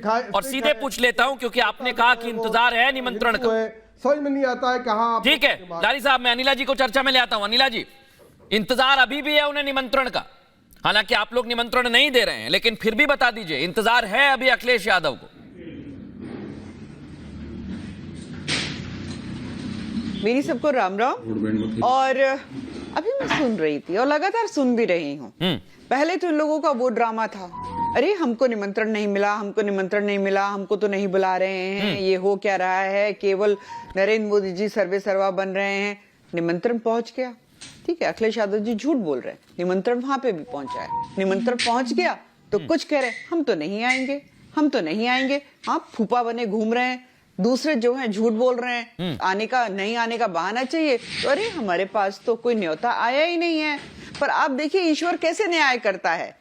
और सीधे पूछ लेता हूं, क्योंकि आपने कहा कि इंतजार है निमंत्रण का। समझ में नहीं आता है कहाँ। ठीक है लारी साहब, मैं अनिला जी को चर्चा में ले आता हूं। अनिला जी, इंतजार अभी भी है उन्हें निमंत्रण का, हालांकि आप लोग निमंत्रण नहीं दे रहे हैं, लेकिन फिर भी बता दीजिए, इंतजार है अभी अखिलेश यादव को? मेरी सबको राम राम। और अभी मैं सुन रही थी और लगातार सुन भी रही हूँ। पहले तो इन लोगों का वो ड्रामा था, अरे हमको निमंत्रण नहीं मिला, हमको निमंत्रण नहीं मिला, हमको तो नहीं बुला रहे हैं, ये हो क्या रहा है, केवल नरेंद्र मोदी जी सर्वे सर्वा बन रहे हैं। निमंत्रण पहुंच गया, ठीक है, अखिलेश यादव जी झूठ बोल रहे हैं, निमंत्रण वहां पे भी पहुंचा है। निमंत्रण पहुंच गया तो कुछ कह रहे हम तो नहीं आएंगे, हम तो नहीं आएंगे। हाँ, फूफा बने घूम रहे हैं। दूसरे जो हैं झूठ बोल रहे हैं, आने का नहीं आने का बहाना चाहिए। तो अरे हमारे पास तो कोई न्योता आया ही नहीं है। पर आप देखिए ईश्वर कैसे न्याय करता है।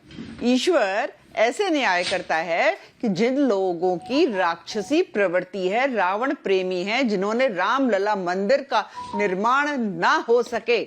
ईश्वर ऐसे न्याय करता है कि जिन लोगों की राक्षसी प्रवृत्ति है, रावण प्रेमी है, जिन्होंने रामलला मंदिर का निर्माण ना हो सके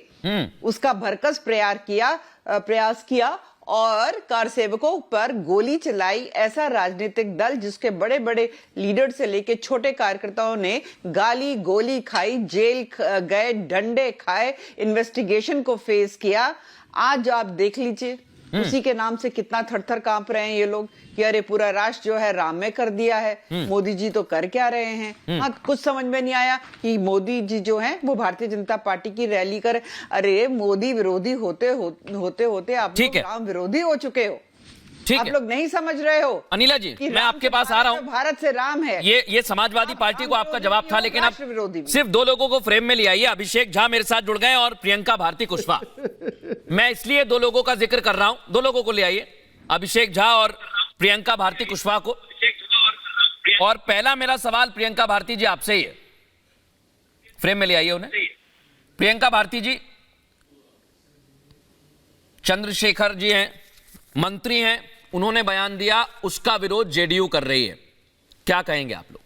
उसका भरकस प्रयास किया और कार सेवकों पर गोली चलाई, ऐसा राजनीतिक दल जिसके बड़े बड़े लीडर से लेके छोटे कार्यकर्ताओं ने गाली गोली खाई, जेल गए, डंडे खाए, इन्वेस्टिगेशन को फेस किया। आज आप देख लीजिए उसी के नाम से कितना थरथर कांप रहे हैं ये लोग कि अरे पूरा राष्ट्र जो है राम में कर दिया है। मोदी जी तो कर क्या रहे हैं। हाँ, कुछ समझ में नहीं आया कि मोदी जी जो हैं वो भारतीय जनता पार्टी की रैली कर। अरे मोदी विरोधी होते होते आप लोग राम विरोधी हो चुके हो। आप लोग नहीं समझ रहे हो। अनिला जी, मैं आपके पास आ रहा हूं। भारत से राम है। ये समाजवादी पार्टी को आपका जवाब था, लेकिन अब सिर्फ दो लोगों को फ्रेम में ले आइए। अभिषेक झा मेरे साथ जुड़ गए और प्रियंका भारती कुशवाहा। मैं इसलिए दो लोगों का जिक्र कर रहा हूं, दो लोगों को ले आइए, अभिषेक झा और प्रियंका भारती कुशवाहा को। और पहला मेरा सवाल प्रियंका भारती जी आपसे ही है, फ्रेम में ले आइए उन्हें। प्रियंका भारती जी, चंद्रशेखर जी हैं, मंत्री हैं, उन्होंने बयान दिया, उसका विरोध जेडीयू कर रही है, क्या कहेंगे आप लोग?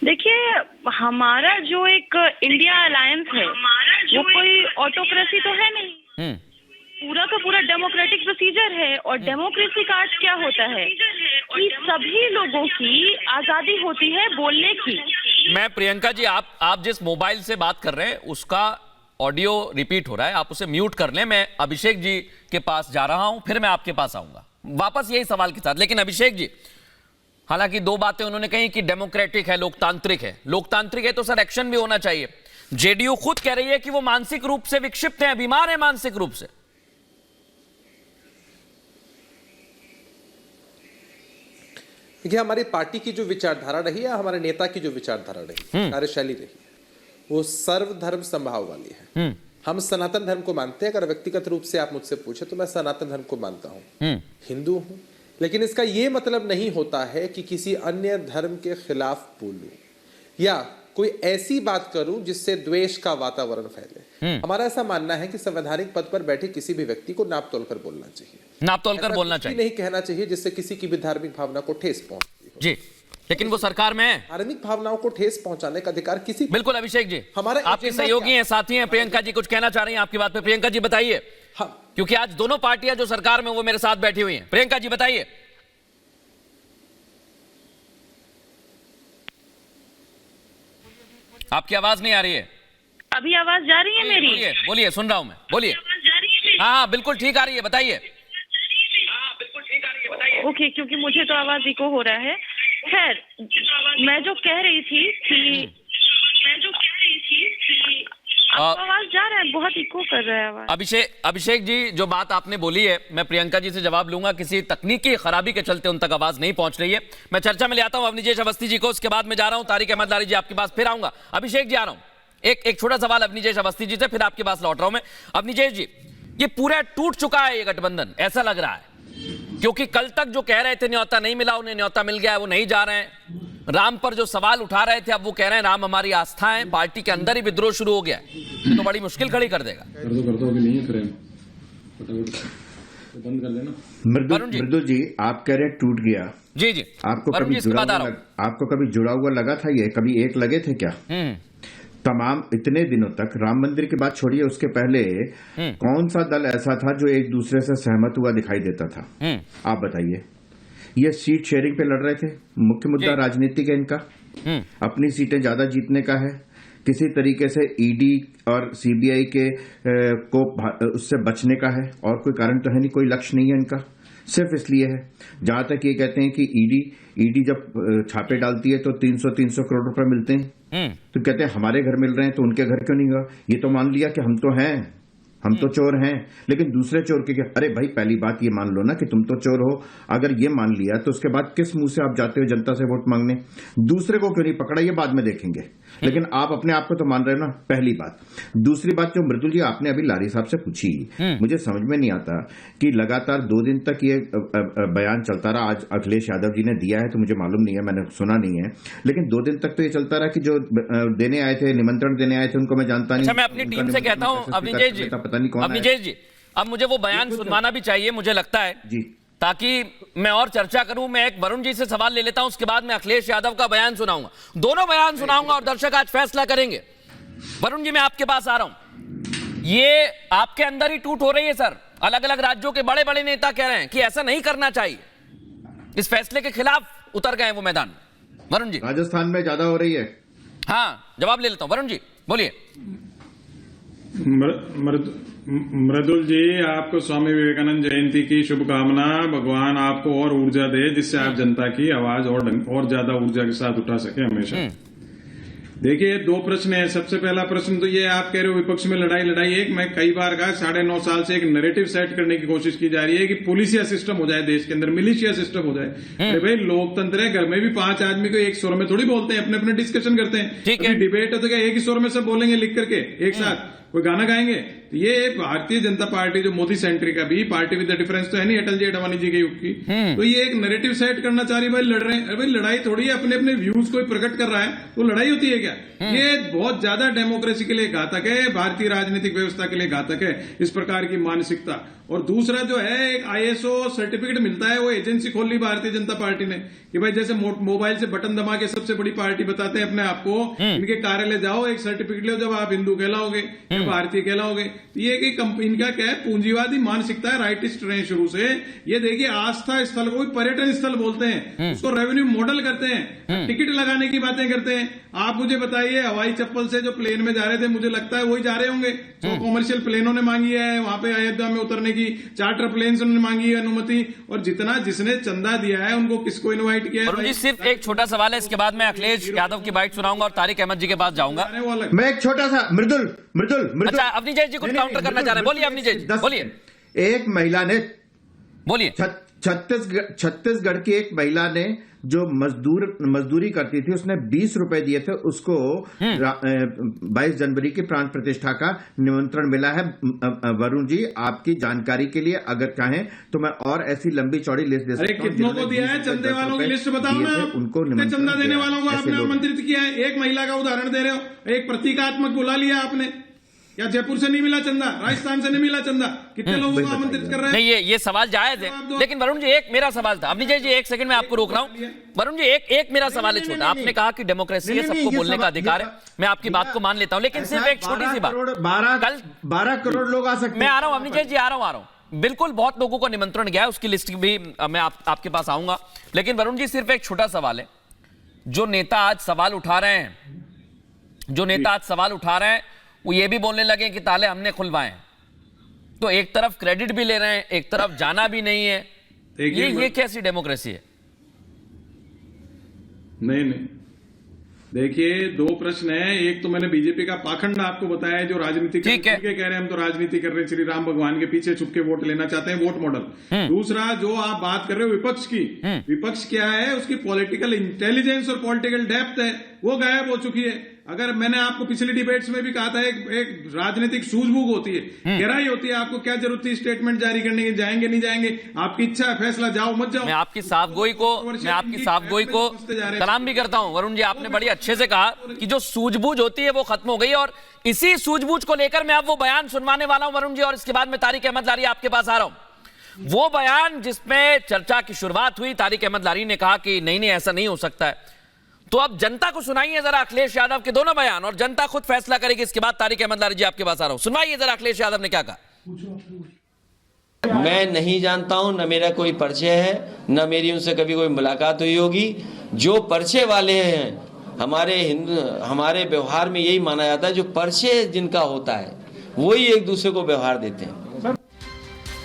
देखिए, हमारा जो एक इंडिया अलायंस है वो कोई ऑटोक्रेसी तो है नहीं, पूरा का पूरा डेमोक्रेटिक प्रोसीजर है। और डेमोक्रेसी का अर्थ क्या होता है कि सभी लोगों की आजादी होती है बोलने की। मैं प्रियंका जी, आप जिस मोबाइल से बात कर रहे हैं उसका ऑडियो रिपीट हो रहा है, आप उसे म्यूट कर लें। मैं अभिषेक जी के पास जा रहा हूं, फिर मैं आपके पास आऊंगा वापस यही सवाल के साथ। लेकिन अभिषेक जी, हालांकि दो बातें उन्होंने कही कि डेमोक्रेटिक है, लोकतांत्रिक है। लोकतांत्रिक है तो सर एक्शन भी होना चाहिए। जेडीयू खुद कह रही है कि वो मानसिक रूप से विक्षिप्त हैं, बीमार है मानसिक रूप से। देखिए, हमारी पार्टी की जो विचारधारा रही है, हमारे नेता की जो विचारधारा रही, कार्यशैली रही, वो सर्वधर्म संभाव वाली है। हम सनातन धर्म को मानते हैं। अगर व्यक्तिगत रूप से आप मुझसे पूछे तो मैं सनातन धर्म को मानता हूं, हिंदू हूं। लेकिन इसका यह मतलब नहीं होता है कि किसी अन्य धर्म के खिलाफ बोलूं या कोई ऐसी बात करूं जिससे द्वेष का वातावरण फैले। हमारा ऐसा मानना है कि संवैधानिक पद पर बैठे किसी भी व्यक्ति को नाप तोल कर बोलना चाहिए, नाप तोल कर बोलना चाहिए, नहीं कहना चाहिए जिससे किसी की भी धार्मिक भावना को ठेस पहुंचे। जी, लेकिन वो सरकार में है। धार्मिक भावनाओं को ठेस पहुंचाने का अधिकार किसी। बिल्कुल अभिषेक जी, हमारे आपके सहयोगी हैं, साथी हैं। प्रियंका जी कुछ कहना चाह रही हैं आपकी बात पे। प्रियंका जी बताइए। हाँ, क्योंकि आज दोनों पार्टियां जो सरकार में वो मेरे साथ बैठी हुई हैं। प्रियंका जी बताइए। आपकी आवाज नहीं आ रही है। अभी आवाज जा रही है मेरी? बोलिए बोलिए, सुन रहा हूं मैं, बोलिए। हाँ बिल्कुल ठीक आ रही है, बताइए। ओके, क्योंकि मुझे तो आवाज इको हो रहा है। खैर, मैं जो कह रही थी कि आपको आवाज जा रहा है, बहुत इको कर रहा है आवाज। अभिषेक जी, जो बात आपने बोली है, मैं प्रियंका जी से जवाब लूंगा। किसी तकनीकी खराबी के चलते उन तक आवाज नहीं पहुंच रही है। मैं चर्चा में ले आता हूं अवनीजेश अवस्थी जी को, उसके बाद मैं जा रहा हूं तारिक अहमद लारी जी आपके पास, फिर आऊंगा। अभिषेक जी आ रहा हूं, एक छोटा सवाल अवनीजेश अवस्थी जी से, फिर आपके पास लौट रहा हूं मैं। अवनीजेश जी, ये पूरा टूट चुका है ये गठबंधन, ऐसा लग रहा है, क्योंकि कल तक जो कह रहे थे न्योता नहीं मिला, उन्हें न्योता मिल गया है, वो नहीं जा रहे हैं। राम पर जो सवाल उठा रहे थे, अब वो कह रहे हैं राम हमारी आस्था है। पार्टी के अंदर ही विद्रोह शुरू हो गया है, तो बड़ी मुश्किल खड़ी कर देगा। कर दो अभी नहीं करें, तो बंद कर लेना। मृदुल जी, आप कह रहे टूट गया। जी जी, आपको कभी जुड़ा हुआ लगा था? ये कभी एक लगे थे क्या? तमाम इतने दिनों तक राम मंदिर की बात छोड़िए, उसके पहले कौन सा दल ऐसा था जो एक दूसरे से सहमत हुआ दिखाई देता था? आप बताइए। ये सीट शेयरिंग पे लड़ रहे थे। मुख्य मुद्दा राजनीतिक है इनका, अपनी सीटें ज्यादा जीतने का है, किसी तरीके से ईडी और सीबीआई के को उससे बचने का है, और कोई कारण तो है नहीं, कोई लक्ष्य नहीं है इनका, सिर्फ इसलिए है। जहां तक ये कहते हैं कि ईडी जब छापे डालती है तो 300 करोड़ रुपए मिलते हैं, तो कहते हैं हमारे घर मिल रहे हैं तो उनके घर क्यों नहीं हुआ। ये तो मान लिया कि हम तो हैं, हम तो चोर हैं, लेकिन दूसरे चोर के क्या? अरे भाई पहली बात ये मान लो ना कि तुम तो चोर हो। अगर ये मान लिया तो उसके बाद किस मुंह से आप जाते हो जनता से वोट मांगने? दूसरे को क्यों नहीं पकड़ा ये बाद में देखेंगे, लेकिन आप अपने आप को तो मान रहे हो ना, पहली बात। दूसरी बात जो मृदुल जी आपने अभी लारी साहब से पूछी, मुझे समझ में नहीं आता कि लगातार 2 दिन तक ये बयान चलता रहा। आज अखिलेश यादव जी ने दिया है तो मुझे मालूम नहीं है, मैंने सुना नहीं है, लेकिन 2 दिन तक तो ये चलता रहा कि जो देने आए थे, निमंत्रण देने आए थे, उनको मैं जानता नहीं। अच्छा, मैं अपनी टीम से कहता हूं अविजेश जी, पता नहीं कौन अविजेश जी, अब मुझे वो बयान सुनवाना भी चाहिए, मुझे लगता है जी, ताकि मैं और चर्चा करूं। मैं एक वरुण जी से सवाल ले लेता हूं, उसके बाद मैं अखिलेश यादव का बयान सुनाऊंगा, दोनों बयान सुनाऊंगा और दर्शक आज फैसला करेंगे। वरुण जी, मैं आपके पास आ रहा हूं, ये आपके अंदर ही टूट हो रही है सर। अलग अलग राज्यों के बड़े बड़े नेता कह रहे हैं कि ऐसा नहीं करना चाहिए, इस फैसले के खिलाफ उतर गए वो मैदान में। वरुण जी, राजस्थान में ज्यादा हो रही है। हाँ, जवाब ले लेता हूं। वरुण जी बोलिए। मृदुल जी, आपको स्वामी विवेकानंद जयंती की शुभकामना। भगवान आपको और ऊर्जा दे जिससे आप जनता की आवाज और ज्यादा ऊर्जा के साथ उठा सके हमेशा। देखिए, 2 प्रश्न है। सबसे पहला प्रश्न तो ये आप कह रहे हो विपक्ष में लड़ाई। एक मैं कई बार कहा 9.5 साल से एक नैरेटिव सेट करने की कोशिश की जा रही है कि पुलिसिया सिस्टम हो जाए, देश के अंदर मिलिशिया सिस्टम हो जाए। अरे भाई, लोकतंत्र है, घर में भी 5 आदमी को एक स्वर में थोड़ी बोलते हैं, अपने अपने डिस्कशन करते हैं। डिबेट है तो क्या एक ही स्वर में सब बोलेंगे लिख करके एक साथ, कोई गाना गाएंगे? तो ये भारतीय जनता पार्टी जो मोदी सेंट्रिक का भी पार्टी विद द डिफरेंस तो है नहीं अटल जी अडवाणी जी के युग की, तो ये एक नैरेटिव सेट करना चाह रही है। भाई लड़ रहे हैं, अरे भाई लड़ाई थोड़ी है, अपने अपने व्यूज को प्रकट कर रहा है तो लड़ाई होती है क्या? ये बहुत ज्यादा डेमोक्रेसी के लिए घातक है, भारतीय राजनीतिक व्यवस्था के लिए घातक है इस प्रकार की मानसिकता। और दूसरा जो है, एक ISO सर्टिफिकेट मिलता है, वो एजेंसी खोल ली भारतीय जनता पार्टी ने कि भाई जैसे मोबाइल से बटन दबा के सबसे बड़ी पार्टी बताते हैं अपने आप को, इनके कार्यालय जाओ, एक सर्टिफिकेट लो, जब आप हिंदू कहलाओगे या भारतीय कहलाओगे। ये कि इनका क्या है, पूंजीवादी मानसिकता है, राइटिस्ट रहे शुरू से। ये देखिए, आस्था स्थल को पर्यटन स्थल बोलते हैं, उसको रेवेन्यू मॉडल करते हैं, टिकट लगाने की बातें करते हैं। आप मुझे बताइए, हवाई चप्पल से जो प्लेन में जा रहे थे, मुझे लगता है वही जा रहे होंगे जो कॉमर्शियल प्लेनों ने मांगी है वहां पे अयोध्या में उतरने की, चार्टर प्लेन से उन्होंने मांगी है अनुमति, और जितना जिसने चंदा दिया है उनको किसको इनवाइट किया है। जी, सिर्फ एक छोटा सवाल है, इसके बाद मैं अखिलेश यादव की बाइट सुनाऊंगा और तारिक अहमद जी के पास जाऊंगा। मैं एक छोटा सा मृदुल अच्छा, अवनीश जी कुछ काउंटर करना चाह रहे हैं, बोलिए अवनीश जी, बोलिए। एक महिला ने, बोलिए, छत्तीसगढ़ की एक महिला ने जो मजदूरी करती थी, उसने 20 रुपए दिए थे, उसको 22 जनवरी की प्राण प्रतिष्ठा का निमंत्रण मिला है। वरुण जी, आपकी जानकारी के लिए अगर चाहें तो मैं और ऐसी लंबी चौड़ी लिस्ट दे सकता हूं। कितनों को दिया है चंदे वालों की लिस्ट बताओ ना, उनको चंदा देने वालों को आपने आमंत्रित किया है। एक महिला का उदाहरण दे रहे हो, एक प्रतीकात्मक बुला लिया आपने। या जयपुर से नहीं मिला चंदा, राजस्थान से नहीं मिला चंदा, कितने लोगों को आमंत्रित कर रहे हैं? नहीं, ये सवाल जायज है, लेकिन वरुण जी एक मेरा सवाल था। अवनीश जी एक सेकंड में आपको रोक रहा हूं। वरुण जी एक मेरा सवाल है छोटा। आपने कहा कि डेमोक्रेसी है, सबको बोलने का अधिकार है, मैं आपकी बात को मान लेता हूं, लेकिन सिर्फ एक छोटी सी बात, 12 करोड़ लोग आ सकते हैं। मैं आ रहा हूं अवनीश जी, आ रहा हूं। बिल्कुल, बहुत लोगों को निमंत्रण गया है, उसकी लिस्ट भी मैं आपके पास आऊंगा, लेकिन वरुण जी सिर्फ एक छोटा सवाल है। जो नेता आज सवाल उठा रहे हैं वो ये भी बोलने लगे कि ताले हमने खुलवाए, तो एक तरफ क्रेडिट भी ले रहे हैं, एक तरफ जाना भी नहीं है। ये कैसी डेमोक्रेसी है? नहीं, देखिए 2 प्रश्न है। एक तो मैंने बीजेपी का पाखंड आपको बताया है, जो राजनीति कह रहे हैं हम तो राजनीति कर रहे हैं, श्री राम भगवान के पीछे छुप के वोट लेना चाहते हैं, वोट मॉडल। दूसरा, जो आप बात कर रहे हो विपक्ष की, विपक्ष क्या है, उसकी पॉलिटिकल इंटेलिजेंस और पॉलिटिकल डेप्थ है, वो गायब हो चुकी है। अगर मैंने आपको पिछली डिबेट्स में भी कहा था, एक राजनीतिक सूझबूझ होती है, गहराई होती है। आपको क्या जरूरत थी स्टेटमेंट जारी करने की? जाएंगे नहीं जाएंगे आपकी इच्छा है, फैसला, जाओ मत जाओ। मैं आपकी साफगोई को सलाम भी करता हूं। वरुण जी, आपने बड़ी अच्छे से कहा कि जो सूझबूझ होती है वो खत्म हो गई, और इसी सूझबूझ को लेकर मैं अब वो बयान सुनवाने वाला हूं वरुण जी, और इसके बाद मैं तारिक अहमद लारी आपके पास आ रहा हूं। वो बयान जिसमें चर्चा की शुरुआत हुई, तारिक अहमद लारी ने कहा कि नहीं ऐसा नहीं हो सकता है, तो अब जनता को सुनाइए जरा अखिलेश यादव के दोनों बयान, और जनता खुद फैसला करेगी। इसके बाद तारिक अहमद लारी जी आपके पास आ रहा हूं, सुनवाइए जरा अखिलेश यादव ने क्या कहा। मैं नहीं जानता हूं, न मेरा कोई परिचय है, न मेरी उनसे कभी कोई मुलाकात हुई होगी। जो परिचय वाले हैं, हमारे व्यवहार में यही माना जाता है, जो परिचय जिनका होता है वही एक दूसरे को व्यवहार देते हैं।